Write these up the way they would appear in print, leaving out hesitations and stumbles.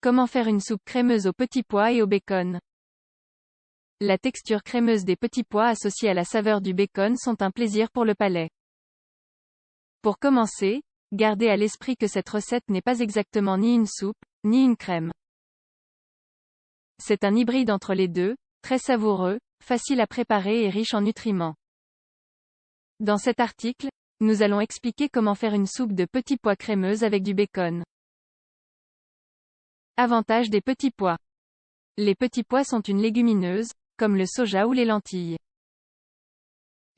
Comment faire une soupe crémeuse aux petits pois et au bacon? La texture crémeuse des petits pois associée à la saveur du bacon sont un plaisir pour le palais. Pour commencer, gardez à l'esprit que cette recette n'est pas exactement ni une soupe, ni une crème. C'est un hybride entre les deux, très savoureux, facile à préparer et riche en nutriments. Dans cet article, nous allons expliquer comment faire une soupe de petits pois crémeuse avec du bacon. Avantages des petits pois. Les petits pois sont une légumineuse, comme le soja ou les lentilles.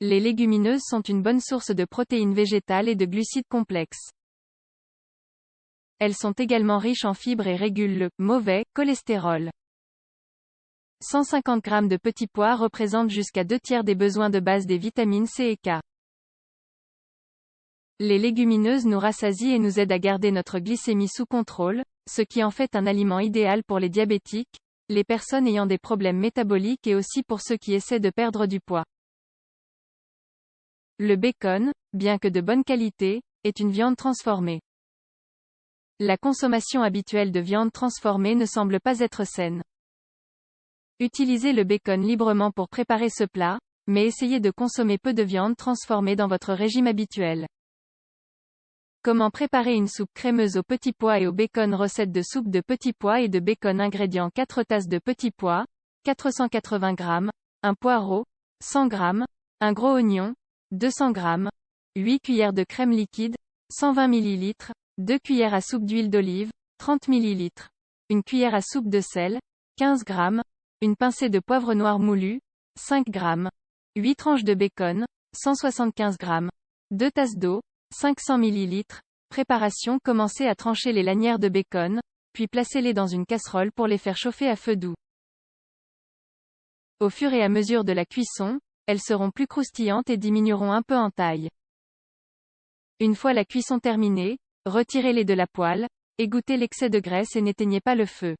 Les légumineuses sont une bonne source de protéines végétales et de glucides complexes. Elles sont également riches en fibres et régulent le mauvais cholestérol. 150 g de petits pois représentent jusqu'à 2/3 des besoins de base des vitamines C et K. Les légumineuses nous rassasient et nous aident à garder notre glycémie sous contrôle, ce qui en fait un aliment idéal pour les diabétiques, les personnes ayant des problèmes métaboliques et aussi pour ceux qui essaient de perdre du poids. Le bacon, bien que de bonne qualité, est une viande transformée. La consommation habituelle de viande transformée ne semble pas être saine. Utilisez le bacon librement pour préparer ce plat, mais essayez de consommer peu de viande transformée dans votre régime habituel. Comment préparer une soupe crémeuse aux petits pois et au bacon? Recette de soupe de petits pois et de bacon. Ingrédients: 4 tasses de petits pois, 480 g, un poireau, 100 g, un gros oignon, 200 g, 8 cuillères de crème liquide, 120 ml, 2 cuillères à soupe d'huile d'olive, 30 ml, une cuillère à soupe de sel, 15 g, une pincée de poivre noir moulu, 5 g, 8 tranches de bacon, 175 g, 2 tasses d'eau, 500 ml. Préparation: commencez à trancher les lanières de bacon, puis placez-les dans une casserole pour les faire chauffer à feu doux. Au fur et à mesure de la cuisson, elles seront plus croustillantes et diminueront un peu en taille. Une fois la cuisson terminée, retirez-les de la poêle, égouttez l'excès de graisse et n'éteignez pas le feu.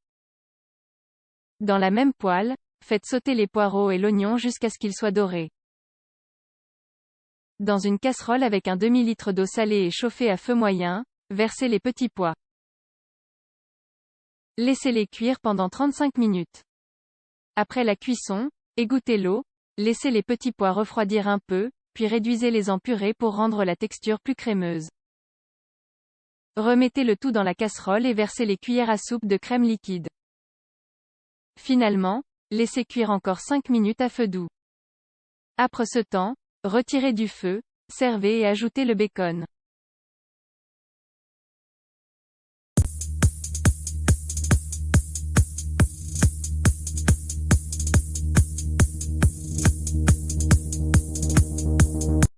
Dans la même poêle, faites sauter les poireaux et l'oignon jusqu'à ce qu'ils soient dorés. Dans une casserole avec un demi-litre d'eau salée et chauffée à feu moyen, versez les petits pois. Laissez-les cuire pendant 35 minutes. Après la cuisson, égouttez l'eau, laissez les petits pois refroidir un peu, puis réduisez-les en purée pour rendre la texture plus crémeuse. Remettez le tout dans la casserole et versez les cuillères à soupe de crème liquide. Finalement, laissez cuire encore 5 minutes à feu doux. Après ce temps, retirez du feu, servez et ajoutez le bacon.